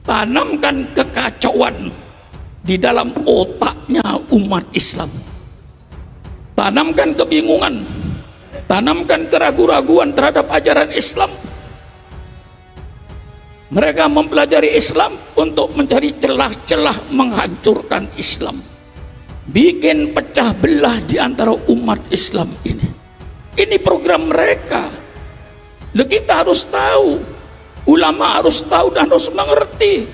tanamkan kekacauan di dalam otaknya umat Islam, tanamkan kebingungan, tanamkan keraguan-raguan terhadap ajaran Islam. Mereka mempelajari Islam untuk mencari celah-celah menghancurkan Islam, bikin pecah belah di antara umat Islam ini. Ini program mereka. Kita harus tahu, ulama harus tahu dan harus mengerti,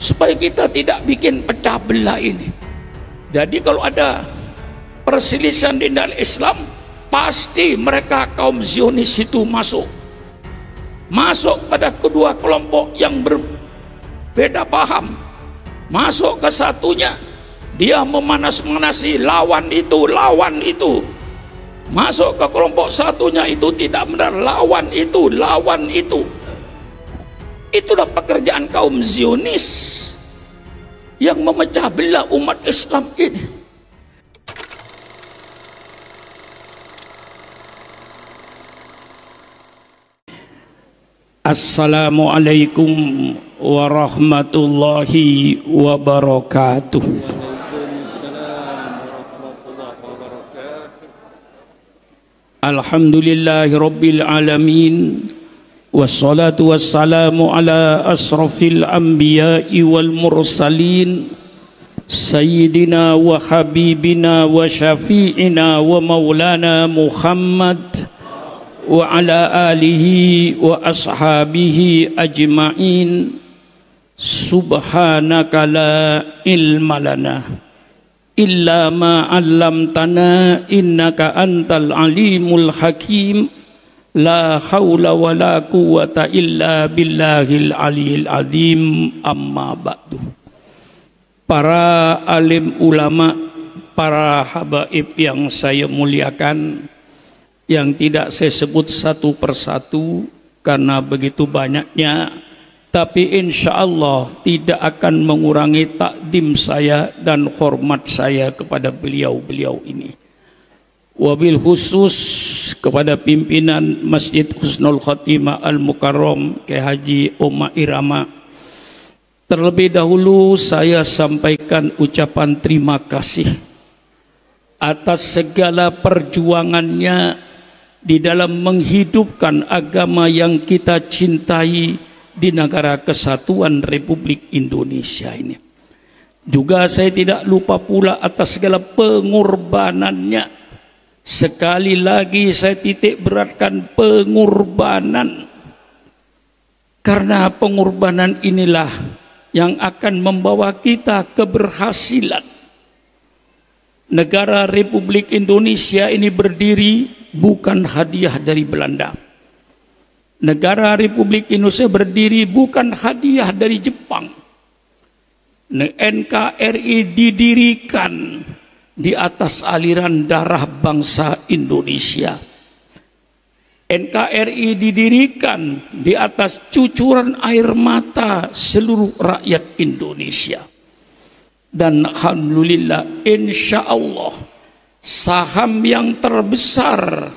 supaya kita tidak bikin pecah belah ini. Jadi kalau ada perselisihan di dalam Islam, pasti mereka kaum Zionis itu masuk pada kedua kelompok yang berbeda paham, masuk ke satunya, dia memanas-manasi lawan itu, masuk ke kelompok satunya itu tidak benar, lawan itu. Itulah pekerjaan kaum Zionis yang memecah belah umat Islam ini. Assalamualaikum warahmatullahi wabarakatuh. Alhamdulillahi rabbil alamin, wassalatu wassalamu ala asrafil anbiya'i wal mursalin, sayyidina wa habibina wa syafi'ina wa maulana Muhammad wa ala alihi wa ashabihi ajma'in. Subhanaka la ilma lana illa ma 'allamtana innaka antal alimul hakim. La haula wa la quwwata illa billahil aliyil azim. Amma ba'du. Para alim ulama, para habaib yang saya muliakan, yang tidak saya sebut satu persatu karena begitu banyaknya, tapi insya Allah tidak akan mengurangi takdim saya dan hormat saya kepada beliau-beliau ini. Wabil khusus kepada pimpinan Masjid Husnul Khotimah Al-Mukarram Kyai Haji Oma Irama. Terlebih dahulu saya sampaikan ucapan terima kasih atas segala perjuangannya di dalam menghidupkan agama yang kita cintai di negara kesatuan Republik Indonesia ini. Juga saya tidak lupa pula atas segala pengorbanannya. Sekali lagi saya titik beratkan pengorbanan, karena pengorbanan inilah yang akan membawa kita keberhasilan. Negara Republik Indonesia ini berdiri bukan hadiah dari Belanda. Negara Republik Indonesia berdiri bukan hadiah dari Jepang. NKRI didirikan di atas aliran darah bangsa Indonesia. NKRI didirikan di atas cucuran air mata seluruh rakyat Indonesia. Dan alhamdulillah, insya Allah, saham yang terbesar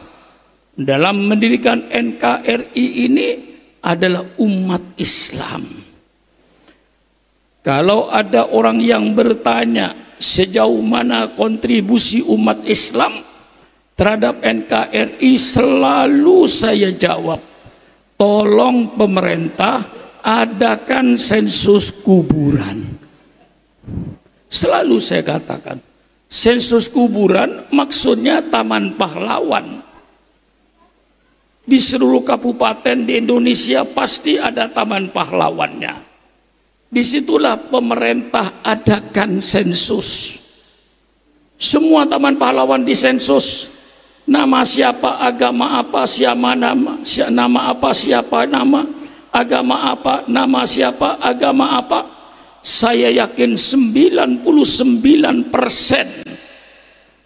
dalam mendirikan NKRI ini adalah umat Islam. Kalau ada orang yang bertanya sejauh mana kontribusi umat Islam terhadap NKRI, selalu saya jawab, tolong pemerintah adakan sensus kuburan. Selalu saya katakan, sensus kuburan maksudnya Taman Pahlawan. Di seluruh kabupaten di Indonesia pasti ada Taman Pahlawannya. Disitulah pemerintah adakan sensus. Semua Taman Pahlawan disensus. Nama siapa, agama apa, siapa nama apa, siapa nama, agama apa, nama siapa, agama apa. Saya yakin 99%,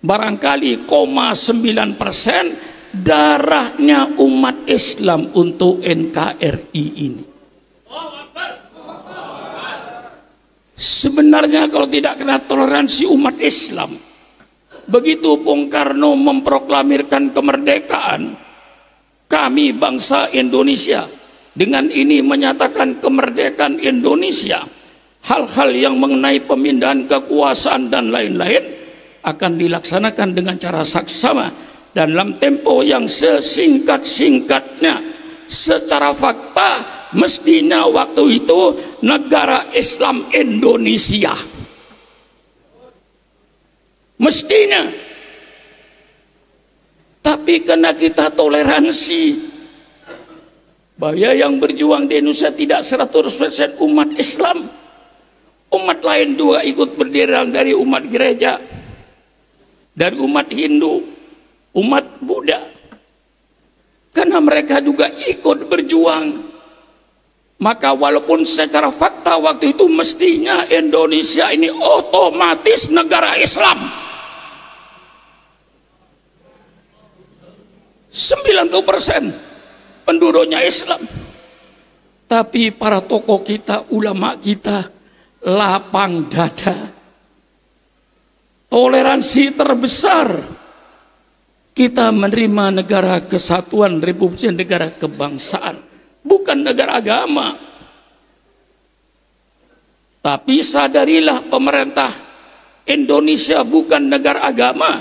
barangkali 9% darahnya umat Islam untuk NKRI ini. Sebenarnya kalau tidak kena toleransi umat Islam, begitu Bung Karno memproklamirkan kemerdekaan, kami bangsa Indonesia dengan ini menyatakan kemerdekaan Indonesia, hal-hal yang mengenai pemindahan kekuasaan dan lain-lain akan dilaksanakan dengan cara saksama dalam tempo yang sesingkat-singkatnya. Secara fakta mestinya waktu itu negara Islam Indonesia, mestinya. Tapi karena kita toleransi, bahwa yang berjuang di Indonesia tidak 100% umat Islam, umat lain juga ikut berdiri, dari umat gereja, dari umat Hindu, umat Buddha, karena mereka juga ikut berjuang. Maka walaupun secara fakta waktu itu mestinya Indonesia ini otomatis negara Islam, 90% penduduknya Islam. Tapi para tokoh kita, ulama kita lapang dada. Toleransi terbesar kita menerima negara kesatuan Republik negara kebangsaan, bukan negara agama. Tapi sadarilah pemerintah Indonesia bukan negara agama,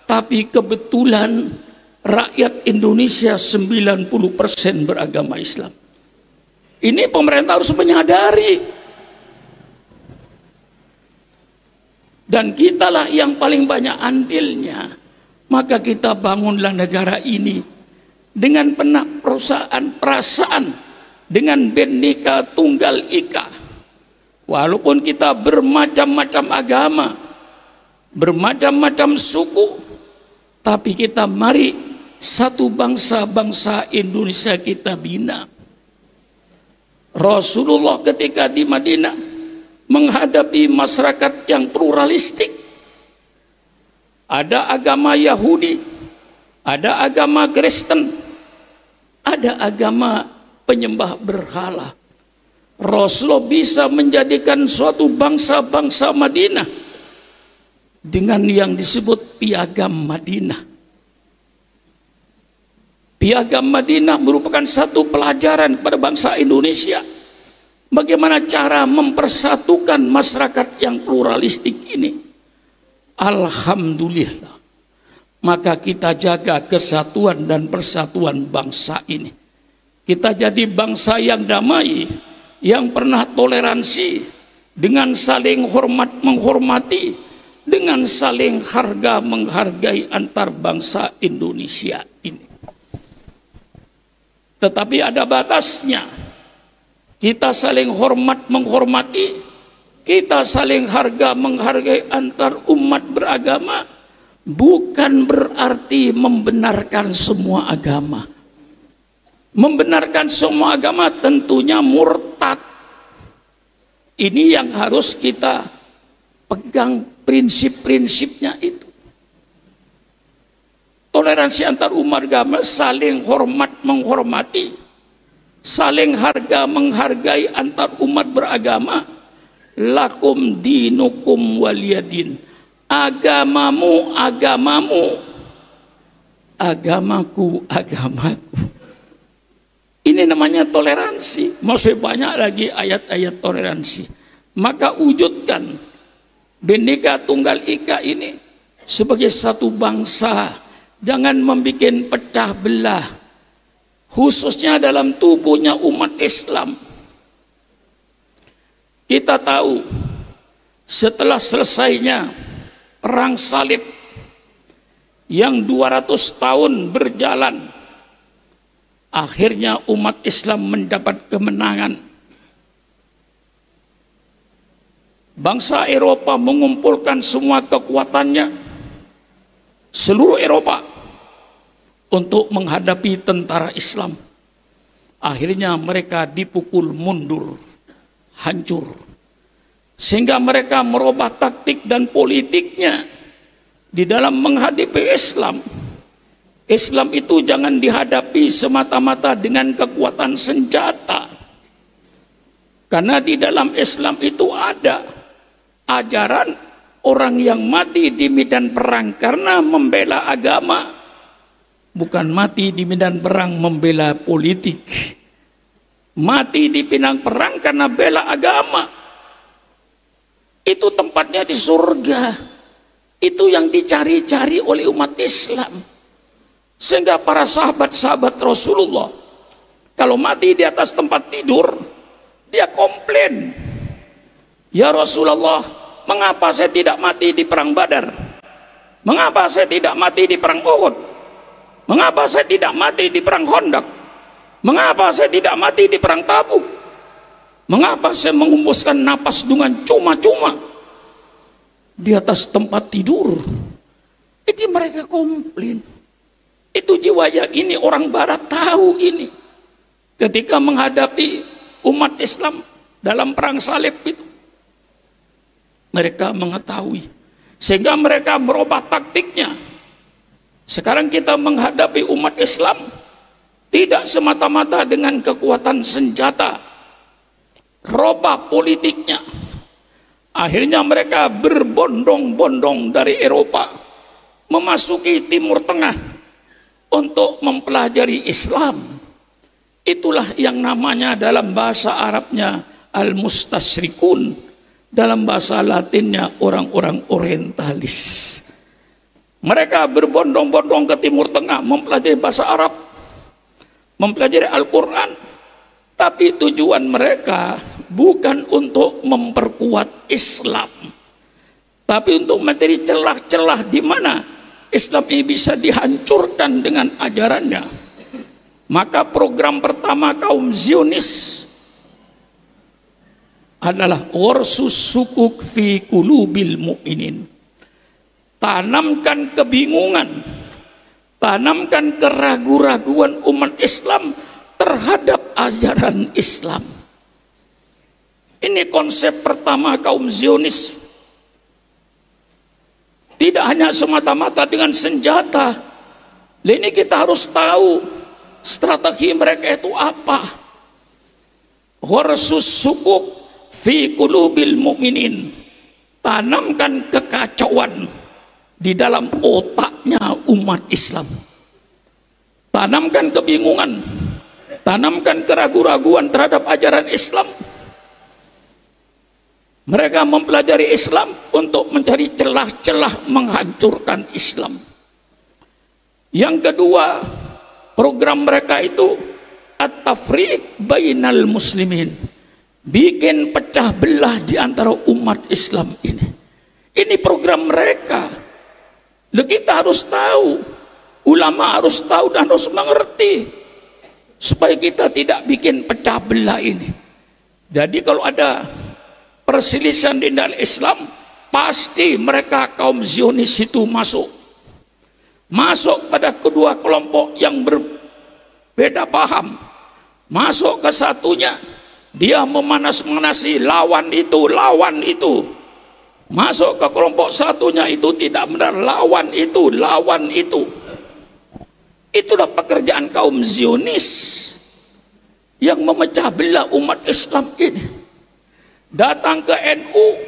tapi kebetulan rakyat Indonesia 90% beragama Islam. Ini pemerintah harus menyadari. Dan kitalah yang paling banyak andilnya. Maka kita bangunlah negara ini dengan penuh perasaan, dengan Bhinneka Tunggal Ika. Walaupun kita bermacam-macam agama, bermacam-macam suku, tapi kita mari satu bangsa Indonesia kita bina. Rasulullah ketika di Madinah menghadapi masyarakat yang pluralistik, ada agama Yahudi, ada agama Kristen, ada agama penyembah berhala. Rasulullah bisa menjadikan suatu bangsa Madinah dengan yang disebut Piagam Madinah. Piagam Madinah merupakan satu pelajaran kepada bangsa Indonesia, bagaimana cara mempersatukan masyarakat yang pluralistik ini. Alhamdulillah, maka kita jaga kesatuan dan persatuan bangsa ini. Kita jadi bangsa yang damai, yang pernah toleransi, dengan saling hormat menghormati, dengan saling harga menghargai antar bangsa Indonesia ini. Tetapi ada batasnya. Kita saling hormat menghormati, kita saling harga menghargai antar umat beragama, bukan berarti membenarkan semua agama. Membenarkan semua agama tentunya murtad. Ini yang harus kita pegang, prinsip-prinsipnya itu. Toleransi antar umat agama, saling hormat menghormati, saling harga menghargai antar umat beragama. Lakum dinukum waliyadin, agamamu agamamu, agamaku agamaku. Ini namanya toleransi. Masih banyak lagi ayat-ayat toleransi. Maka wujudkan Bhinneka Tunggal Ika ini sebagai satu bangsa. Jangan membuat pecah belah, khususnya dalam tubuhnya umat Islam. Kita tahu setelah selesainya perang salib yang 200 tahun berjalan, akhirnya umat Islam mendapat kemenangan. Bangsa Eropa mengumpulkan semua kekuatannya, seluruh Eropa, untuk menghadapi tentara Islam. Akhirnya mereka dipukul mundur, hancur, sehingga mereka merubah taktik dan politiknya di dalam menghadapi Islam. Islam itu jangan dihadapi semata-mata dengan kekuatan senjata, karena di dalam Islam itu ada ajaran orang yang mati di medan perang karena membela agama, bukan mati di medan perang membela politik. mati di pinang perang karena bela agama. Itu tempatnya di surga. Itu yang dicari-cari oleh umat Islam. Sehingga para sahabat-sahabat Rasulullah, kalau mati di atas tempat tidur, dia komplain, "Ya Rasulullah, mengapa saya tidak mati di perang Badar? Mengapa saya tidak mati di perang Uhud? Mengapa saya tidak mati di perang Khandaq? Mengapa saya tidak mati di perang Tabuk? Mengapa saya menghembuskan napas dengan cuma-cuma di atas tempat tidur?" Itu mereka komplain. Itu jiwa yang ini orang barat tahu ini. Ketika menghadapi umat Islam dalam perang salib itu, mereka mengetahui, sehingga mereka merubah taktiknya. Sekarang kita menghadapi umat Islam tidak semata-mata dengan kekuatan senjata, robah politiknya. Akhirnya mereka berbondong-bondong dari Eropa memasuki Timur Tengah untuk mempelajari Islam. Itulah yang namanya dalam bahasa Arabnya al-mustasyrikun, dalam bahasa Latinnya orang-orang orientalis. Mereka berbondong-bondong ke Timur Tengah mempelajari bahasa Arab, mempelajari Al-Quran, tapi tujuan mereka bukan untuk memperkuat Islam, tapi untuk mencari celah-celah di mana Islam ini bisa dihancurkan dengan ajarannya. Maka program pertama kaum Zionis adalah warsus sukuk fi qulubil mu'minin. Tanamkan kebingungan, tanamkan keraguan-raguan umat Islam terhadap ajaran Islam. Ini konsep pertama kaum Zionis. Tidak hanya semata-mata dengan senjata. Ini kita harus tahu strategi mereka itu apa. Warsus sukuk fi qulubil mu'minin. Tanamkan kekacauan di dalam otaknya umat Islam. Tanamkan kebingungan, tanamkan keraguan-raguan terhadap ajaran Islam. Mereka mempelajari Islam untuk mencari celah-celah menghancurkan Islam. Yang kedua, program mereka itu at-tafriq bainal muslimin. Bikin pecah belah di antara umat Islam ini. Ini program mereka. Kita harus tahu, ulama harus tahu dan harus mengerti, supaya kita tidak bikin pecah belah ini. Jadi kalau ada perselisihan di dalam Islam, pasti mereka kaum Zionis itu masuk pada kedua kelompok yang berbeda paham. Masuk ke satunya, dia memanas-manasi lawan itu. Masuk ke kelompok satunya, itu tidak benar, lawan itu. Itulah pekerjaan kaum Zionis yang memecah belah umat Islam ini. Datang ke NU,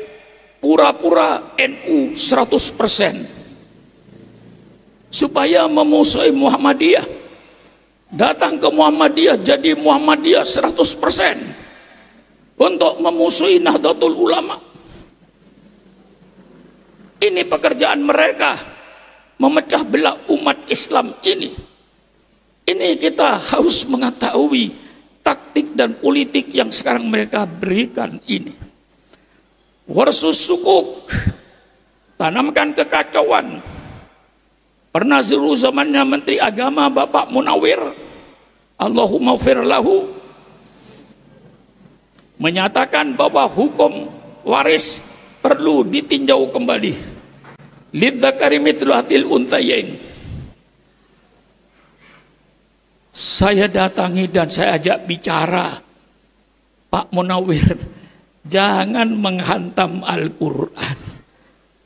pura-pura NU 100%, supaya memusuhi Muhammadiyah. Datang ke Muhammadiyah, jadi Muhammadiyah 100%, untuk memusuhi Nahdlatul Ulama. Ini pekerjaan mereka, memecah belah umat Islam ini. Ini kita harus mengetahui taktik dan politik yang sekarang mereka berikan ini. Warsus sukuk, tanamkan kekacauan. Pernah dulu zamannya Menteri Agama Bapak Munawir, Allahumma fir lahu, menyatakan bahwa hukum waris perlu ditinjau kembali. Lidzakari mithlu hadil unthayain. Saya datangi dan saya ajak bicara, Pak Munawir, jangan menghantam Al-Quran.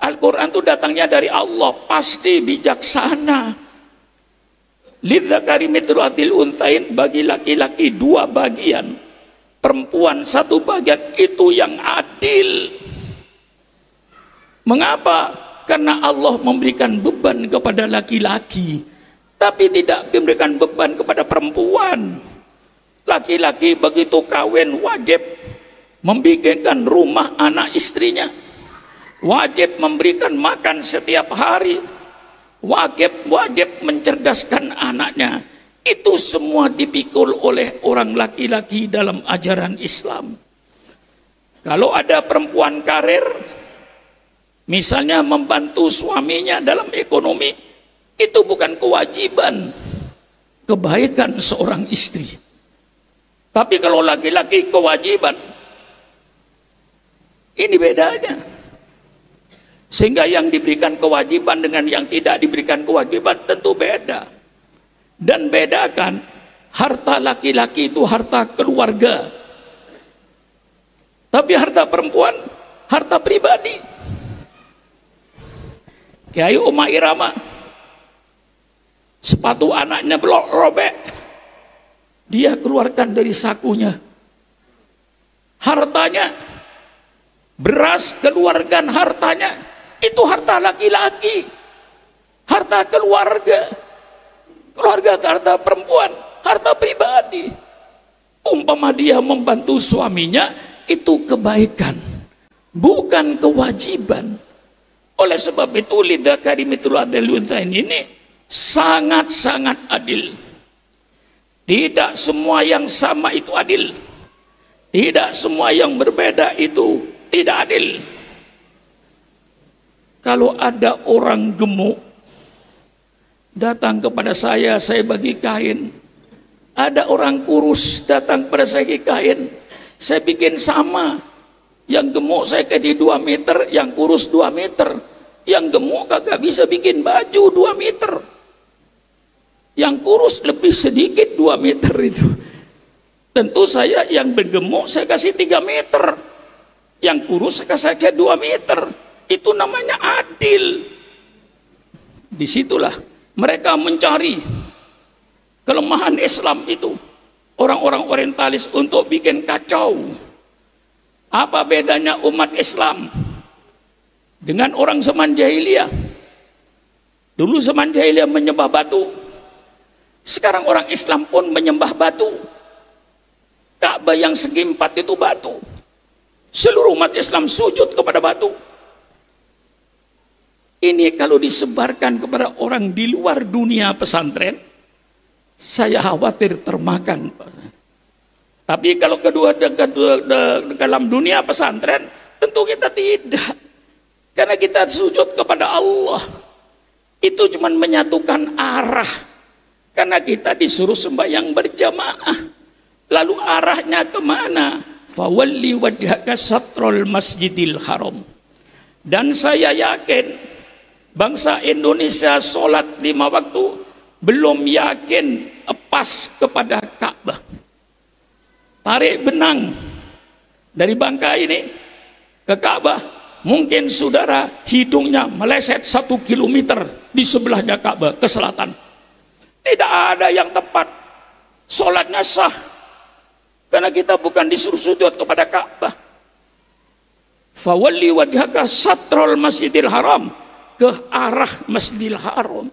Al-Quran itu datangnya dari Allah, pasti bijaksana. Lidzakari mithlu hadil unthayain, bagi laki-laki 2 bagian, perempuan 1 bagian, itu yang adil. Mengapa? Karena Allah memberikan beban kepada laki-laki, tapi tidak memberikan beban kepada perempuan. Laki-laki begitu kawin wajib membikinkan rumah anak istrinya, wajib memberikan makan setiap hari, wajib mencerdaskan anaknya. Itu semua dipikul oleh orang laki-laki dalam ajaran Islam. Kalau ada perempuan karir, misalnya membantu suaminya dalam ekonomi, itu bukan kewajiban, kebaikan seorang istri. Tapi kalau laki-laki kewajiban, ini bedanya. Sehingga yang diberikan kewajiban dengan yang tidak diberikan kewajiban tentu beda. Dan bedakan, harta laki-laki itu harta keluarga. Tapi harta perempuan, harta pribadi. Kiai Uma Irama, sepatu anaknya robek, dia keluarkan dari sakunya. Hartanya, beras keluarkan hartanya, itu harta laki-laki, harta keluarga. Keluarga harta perempuan, harta pribadi. Umpama dia membantu suaminya, itu kebaikan, bukan kewajiban. Oleh sebab itu lidzakari mithlu hadzal unthayain ini sangat-sangat adil. Tidak semua yang sama itu adil. Tidak semua yang berbeda itu tidak adil. Kalau ada orang gemuk datang kepada saya bagi kain. Ada orang kurus datang kepada saya bagi kain, saya bikin sama. Yang gemuk saya kasih 2 meter, yang kurus 2 meter. Yang gemuk kagak bisa bikin baju 2 meter. Yang kurus lebih sedikit 2 meter itu. Tentu saya yang bergemuk saya kasih 3 meter. Yang kurus saya kasih 2 meter. Itu namanya adil. Disitulah mereka mencari kelemahan Islam itu. Orang-orang orientalis untuk bikin kacau. Apa bedanya umat Islam dengan orang zaman jahiliyah? Dulu zaman jahiliyah menyembah batu. Sekarang orang Islam pun menyembah batu. Ka'bah yang segi 4 itu batu. Seluruh umat Islam sujud kepada batu. Ini kalau disebarkan kepada orang di luar dunia pesantren, saya khawatir termakan. Tapi kalau dalam dunia pesantren, tentu kita tidak. Karena kita sujud kepada Allah. Itu cuma menyatukan arah. Karena kita disuruh sembahyang berjamaah. Lalu arahnya kemana? Fawalli wajhaka satrul masjidil haram. Dan saya yakin bangsa Indonesia sholat 5 waktu belum yakin pas kepada Ka'bah. Tarik benang dari Bangka ini ke Ka'bah, mungkin saudara hidungnya meleset 1 kilometer di sebelahnya Ka'bah ke selatan. Tidak ada yang tepat, sholatnya sah, karena kita bukan disuruh sujud kepada Ka'bah. Fawalli wajhaka satrul masjidil haram, ke arah Masjidil Haram.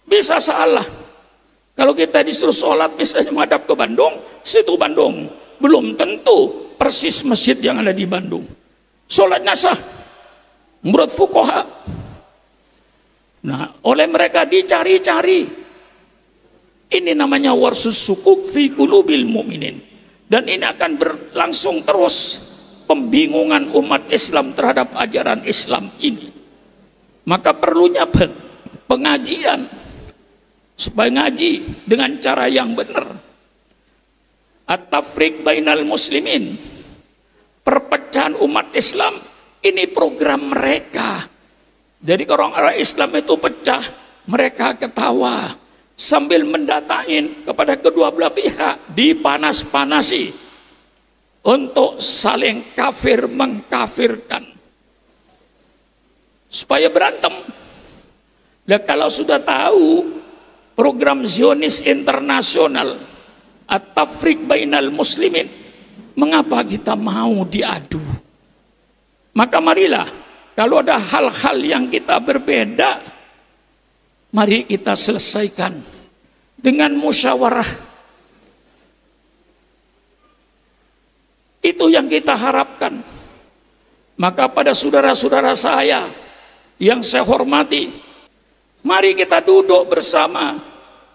Bisa salah. Kalau kita disuruh sholat misalnya menghadap ke Bandung, situ Bandung. Belum tentu persis masjid yang ada di Bandung. Sholatnya sah menurut fuqaha. Nah, oleh mereka dicari-cari. Ini namanya warsus sukuk fi qulubil mu'minin. Dan ini akan berlangsung terus pembingungan umat Islam terhadap ajaran Islam ini. Maka perlunya pengajian supaya ngaji dengan cara yang benar. At-tafriq bainal muslimin, perpecahan umat Islam, ini program mereka. Jadi kalau orang Islam itu pecah, mereka ketawa sambil mendatangin kepada kedua belah pihak, dipanas-panasi untuk saling kafir mengkafirkan supaya berantem. Dan kalau sudah tahu program Zionis internasional at-tafriq bainal muslimin, mengapa kita mau diadu? Maka marilah, kalau ada hal-hal yang kita berbeda, mari kita selesaikan dengan musyawarah. Itu yang kita harapkan. Maka pada saudara-saudara saya yang saya hormati, mari kita duduk bersama.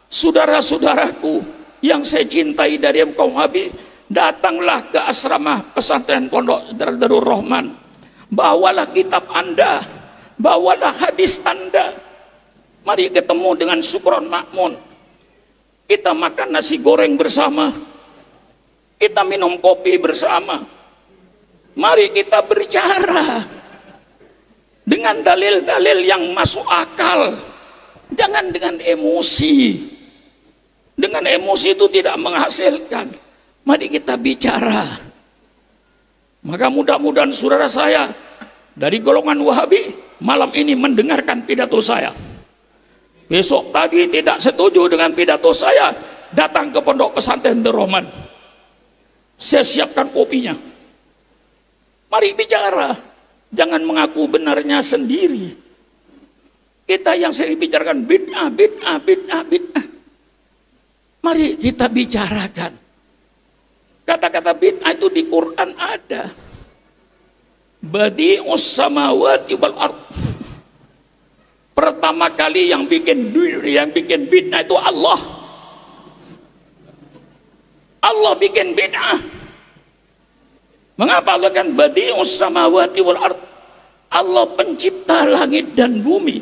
Saudara-saudaraku yang saya cintai dari kaum Wahabi, datanglah ke asrama pesantren Pondok Darul Rahman. Bawalah kitab Anda, bawalah hadis Anda. Mari ketemu dengan Syukron Makmun. Kita makan nasi goreng bersama. Kita minum kopi bersama. Mari kita berbicara dengan dalil-dalil yang masuk akal. Jangan dengan emosi. Dengan emosi itu tidak menghasilkan. Mari kita bicara. Maka mudah-mudahan saudara saya dari golongan Wahabi malam ini mendengarkan pidato saya. Besok pagi tidak setuju dengan pidato saya, datang ke Pondok Pesantren Darul Rahman. Saya siapkan kopinya. Mari bicara, jangan mengaku benarnya sendiri. Kita yang sering bicarakan bid'ah, bid'ah, bid'ah, bid'ah. Mari kita bicarakan. Kata-kata bid'ah itu di Quran ada. Badi'us samawati wal ardh. Pertama kali yang bikin bid'ah itu Allah. Allah bikin bid'ah. Mengapa Allah kan badi'us samawati wal ardh? Allah pencipta langit dan bumi.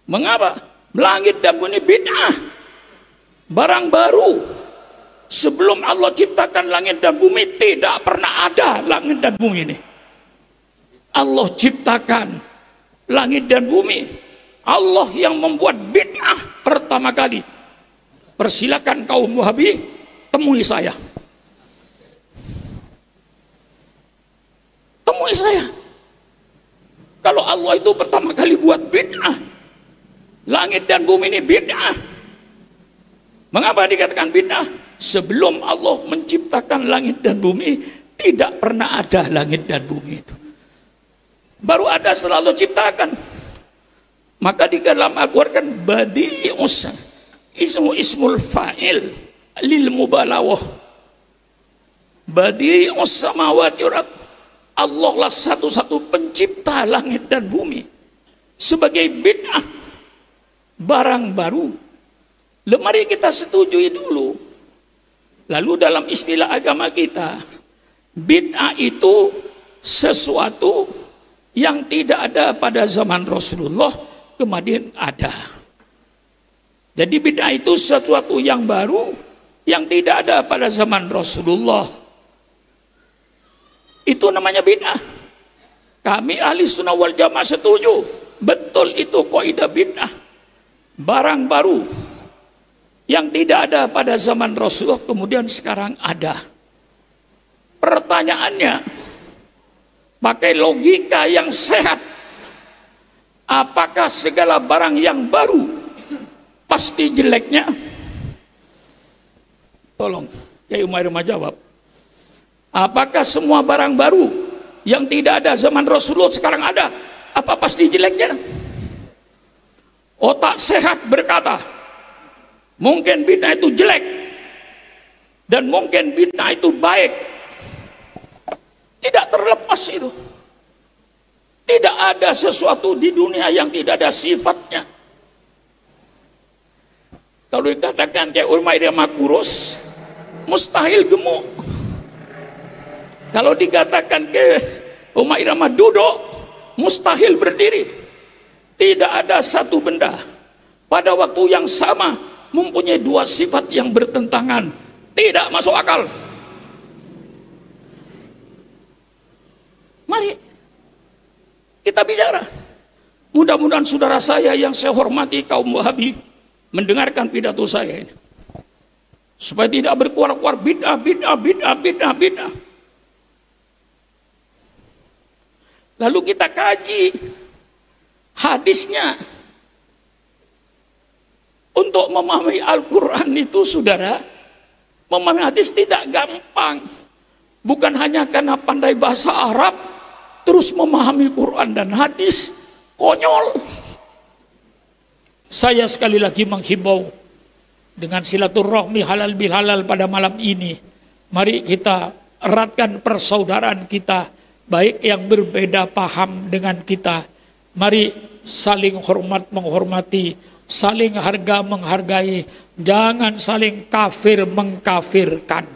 Mengapa? Langit dan bumi bid'ah. Barang baru. Sebelum Allah ciptakan langit dan bumi tidak pernah ada langit dan bumi ini. Allah ciptakan langit dan bumi. Allah yang membuat bid'ah pertama kali. Persilakan kaum Wahabi temui saya. Temui saya. Kalau Allah itu pertama kali buat bid'ah, langit dan bumi ini bid'ah. Mengapa dikatakan bid'ah? Sebelum Allah menciptakan langit dan bumi, tidak pernah ada langit dan bumi itu. Baru ada setelah Allah ciptakan. Maka di dalam Al-Quran badi'us ismul fa'il lil mubalawah. Badi'us samawati wal ardh. Allah lah satu-satu pencipta langit dan bumi. Sebagai bid'ah, barang baru. Mari kita setujui dulu. Lalu dalam istilah agama kita, bid'ah itu sesuatu yang tidak ada pada zaman Rasulullah, kemudian ada. Jadi bid'ah itu sesuatu yang baru yang tidak ada pada zaman Rasulullah. Itu namanya bid'ah. Kami ahli sunnah wal jamaah setuju. Betul itu kaidah bid'ah. Barang baru yang tidak ada pada zaman Rasulullah kemudian sekarang ada. Pertanyaannya, pakai logika yang sehat, apakah segala barang yang baru pasti jeleknya? Tolong, Kiai Umar jawab. Apakah semua barang baru yang tidak ada zaman Rasulullah sekarang ada? Apa pasti jeleknya? Otak sehat berkata, mungkin bid'ah itu jelek dan mungkin bid'ah itu baik. Tidak terlepas itu. Tidak ada sesuatu di dunia yang tidak ada sifatnya. Kalau dikatakan kayak Umar Irama kurus, mustahil gemuk. Kalau dikatakan ke Umar Irama duduk, mustahil berdiri. Tidak ada satu benda pada waktu yang sama mempunyai dua sifat yang bertentangan. Tidak masuk akal. Mari kita bicara. Mudah-mudahan saudara saya yang saya hormati kaum Wahabi mendengarkan pidato saya ini, supaya tidak berkuar-kuar bid'ah, bid'ah, bid'ah, bid'ah, bid'ah. Lalu kita kaji hadisnya. Untuk memahami Al-Quran itu saudara, memahami hadis tidak gampang. Bukan hanya karena pandai bahasa Arab terus memahami Quran dan hadis, konyol. Saya sekali lagi menghimbau dengan silaturahmi halal bil halal pada malam ini, mari kita eratkan persaudaraan kita, baik yang berbeda paham dengan kita. Mari saling hormat menghormati, saling harga menghargai, jangan saling kafir mengkafirkan.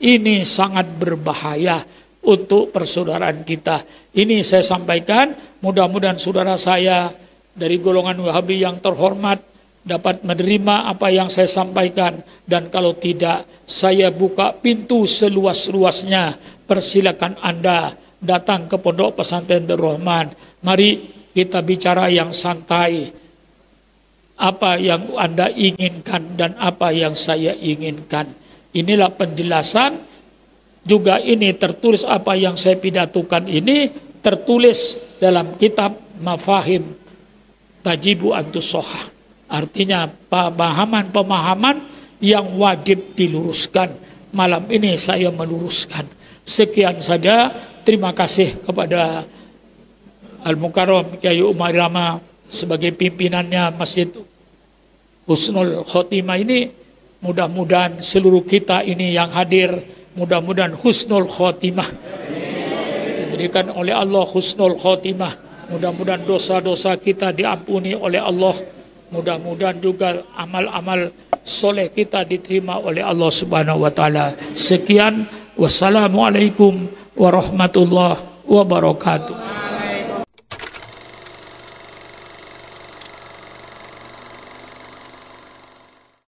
Ini sangat berbahaya untuk persaudaraan kita. Ini saya sampaikan, mudah-mudahan saudara saya dari golongan Wahabi yang terhormat dapat menerima apa yang saya sampaikan, dan kalau tidak, saya buka pintu seluas-luasnya. Persilakan Anda datang ke Pondok Pesantren Darul Rahman. Mari kita bicara yang santai. Apa yang Anda inginkan dan apa yang saya inginkan. Inilah penjelasan. Juga ini tertulis, apa yang saya pidatukan ini tertulis dalam kitab Mafahim Tajibu Antusohah. Artinya pemahaman-pemahaman yang wajib diluruskan. Malam ini saya meluruskan. Sekian saja. Terima kasih kepada Al-Mukarram Kyai Umar Rama sebagai pimpinannya Masjid Husnul Khotimah ini. Mudah-mudahan seluruh kita ini yang hadir, mudah-mudahan Husnul Khotimah. Diberikan oleh Allah Husnul Khotimah. Mudah-mudahan dosa-dosa kita diampuni oleh Allah. Mudah-mudahan juga amal-amal soleh kita diterima oleh Allah Subhanahu wa taala. Sekian, wassalamualaikum warahmatullahi wabarakatuh.